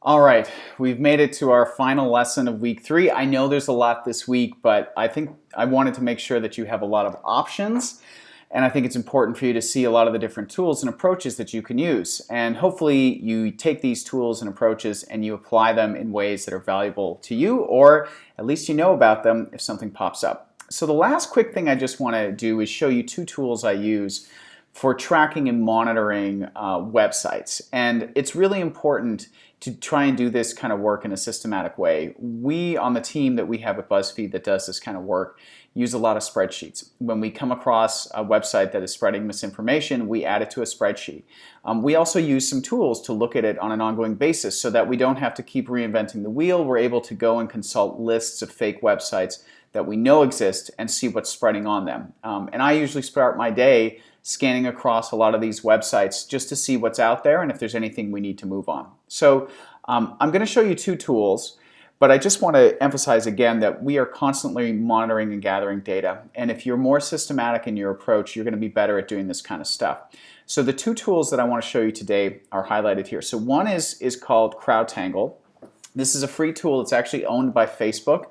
All right, we've made it to our final lesson of week 3. I know there's a lot this week, but I think I wanted to make sure that you have a lot of options, and I think it's important for you to see a lot of the different tools and approaches that you can use. And hopefully you take these tools and approaches and you apply them in ways that are valuable to you, or at least you know about them if something pops up. So the last quick thing I just want to do is show you 2 tools I use for tracking and monitoring websites. And it's really important to try and do this kind of work in a systematic way. We on the team that we have at BuzzFeed that does this kind of work use a lot of spreadsheets. When we come across a website that is spreading misinformation, we add it to a spreadsheet. We also use some tools to look at it on an ongoing basis so that we don't have to keep reinventing the wheel. We're able to go and consult lists of fake websites that we know exist and see what's spreading on them. And I usually start my day scanning across a lot of these websites just to see what's out there and if there's anything we need to move on. So I'm going to show you 2 tools, but I just want to emphasize again that we are constantly monitoring and gathering data. And if you're more systematic in your approach, you're going to be better at doing this kind of stuff. So the 2 tools that I want to show you today are highlighted here. So one is called CrowdTangle. This is a free tool. It's actually owned by Facebook.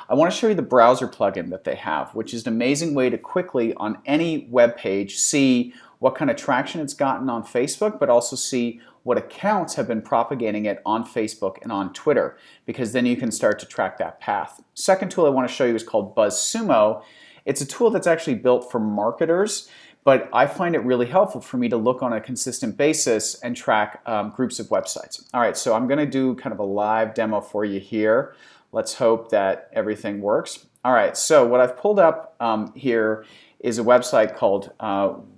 I want to show you the browser plugin that they have, which is an amazing way to quickly on any web page see what kind of traction it's gotten on Facebook, but also see what accounts have been propagating it on Facebook and on Twitter, because then you can start to track that path. Second tool I want to show you is called BuzzSumo. It's a tool that's actually built for marketers, but I find it really helpful for me to look on a consistent basis and track groups of websites. All right, so I'm going to do kind of a live demo for you here. Let's hope that everything works. All right, so what I've pulled up here is a website called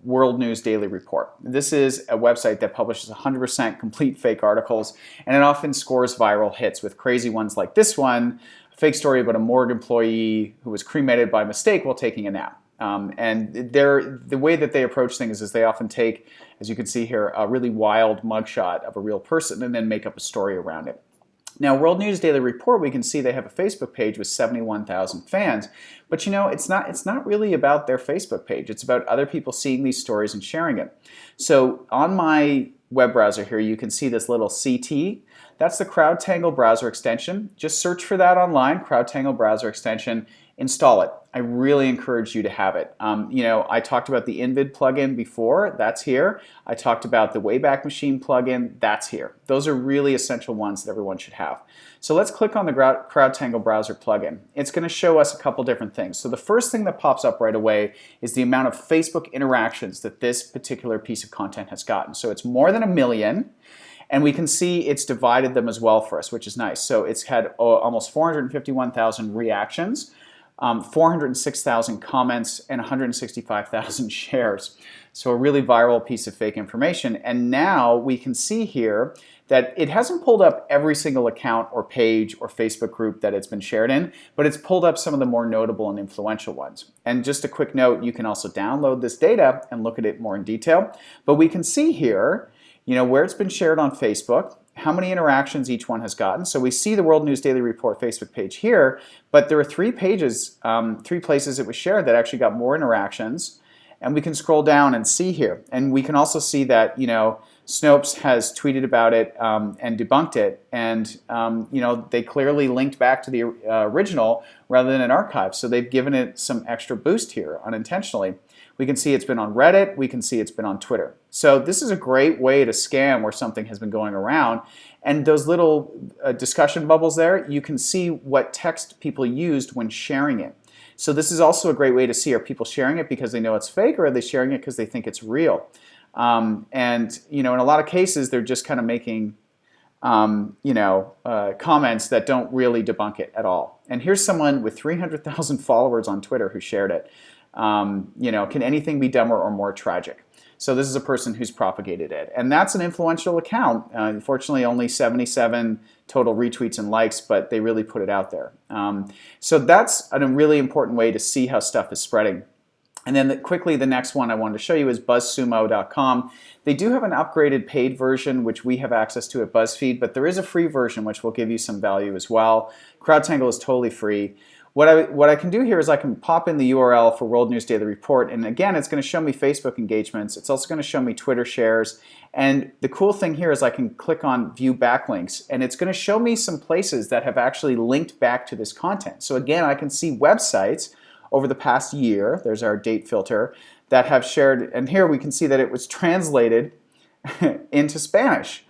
World News Daily Report. This is a website that publishes 100% complete fake articles, and it often scores viral hits with crazy ones like this one, a fake story about a morgue employee who was cremated by mistake while taking a nap. And the way that they approach things is they often take, as you can see here, a really wild mugshot of a real person and then make up a story around it. Now, World News Daily Report, we can see they have a Facebook page with 71,000 fans, but you know, it's not really about their Facebook page. It's about other people seeing these stories and sharing it. So on my web browser here, you can see this little CT. That's the CrowdTangle browser extension. Just search for that online, CrowdTangle browser extension, install it. I really encourage you to have it. You know, I talked about the InVid plugin before, that's here. I talked about the Wayback Machine plugin, that's here. Those are really essential ones that everyone should have. So let's click on the CrowdTangle browser plugin. It's going to show us a couple different things. So the first thing that pops up right away is the amount of Facebook interactions that this particular piece of content has gotten. So it's more than 1 million. And we can see it's divided them as well for us, which is nice. So it's had almost 451,000 reactions, 406,000 comments, and 165,000 shares. So a really viral piece of fake information. And now we can see here that it hasn't pulled up every single account or page or Facebook group that it's been shared in, but it's pulled up some of the more notable and influential ones. And just a quick note, you can also download this data and look at it more in detail. But we can see here, you know, where it's been shared on Facebook, how many interactions each one has gotten. So we see the World News Daily Report Facebook page here, but there are 3 pages, 3 places it was shared that actually got more interactions. And we can scroll down and see here. And we can also see that, you know, Snopes has tweeted about it and debunked it. And, you know, they clearly linked back to the original rather than an archive. So they've given it some extra boost here unintentionally. We can see it's been on Reddit. We can see it's been on Twitter. So this is a great way to scam where something has been going around. And those little discussion bubbles there, you can see what text people used when sharing it. So this is also a great way to see, are people sharing it because they know it's fake, or are they sharing it because they think it's real? And you know, in a lot of cases, they're just kind of making you know, comments that don't really debunk it at all. And here's someone with 300,000 followers on Twitter who shared it. You know, can anything be dumber or more tragic? So this is a person who's propagated it. And that's an influential account. Unfortunately, only 77 total retweets and likes, but they really put it out there. So that's a really important way to see how stuff is spreading. And then quickly, the next one I wanted to show you is BuzzSumo.com. They do have an upgraded paid version, which we have access to at BuzzFeed, but there is a free version, which will give you some value as well. CrowdTangle is totally free. What I can do here is I can pop in the URL for World News Daily Report, and again, it's going to show me Facebook engagements. It's also going to show me Twitter shares, and the cool thing here is I can click on View Backlinks, and it's going to show me some places that have actually linked back to this content. So again, I can see websites over the past year, there's our date filter, that have shared, and here we can see that it was translated into Spanish.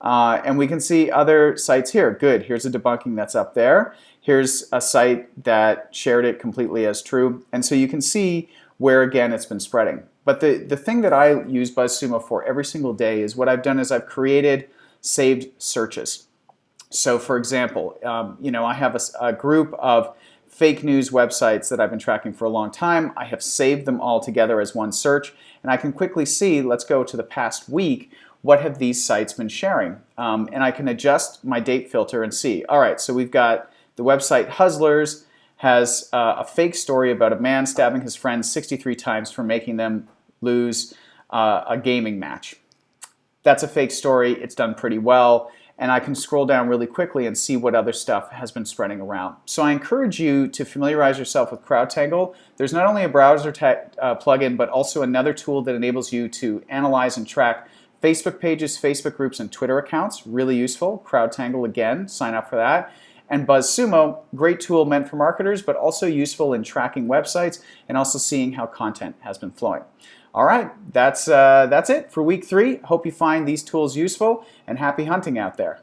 And we can see other sites here. Good, here's a debunking that's up there. Here's a site that shared it completely as true. And so you can see where, again, it's been spreading. But the thing that I use BuzzSumo for every single day is what I've done is I've created saved searches. So for example, I have a group of fake news websites that I've been tracking for a long time. I have saved them all together as one search, and I can quickly see, let's go to the past week, what have these sites been sharing? And I can adjust my date filter and see. All right, so we've got the website Hustlers has a fake story about a man stabbing his friend 63 times for making them lose a gaming match. That's a fake story. It's done pretty well. And I can scroll down really quickly and see what other stuff has been spreading around. So I encourage you to familiarize yourself with CrowdTangle. There's not only a browser plugin, but also another tool that enables you to analyze and track Facebook pages, Facebook groups, and Twitter accounts. Really useful. CrowdTangle, again, sign up for that. And BuzzSumo, great tool meant for marketers, but also useful in tracking websites and also seeing how content has been flowing. All right, that's it for week 3. Hope you find these tools useful, and happy hunting out there.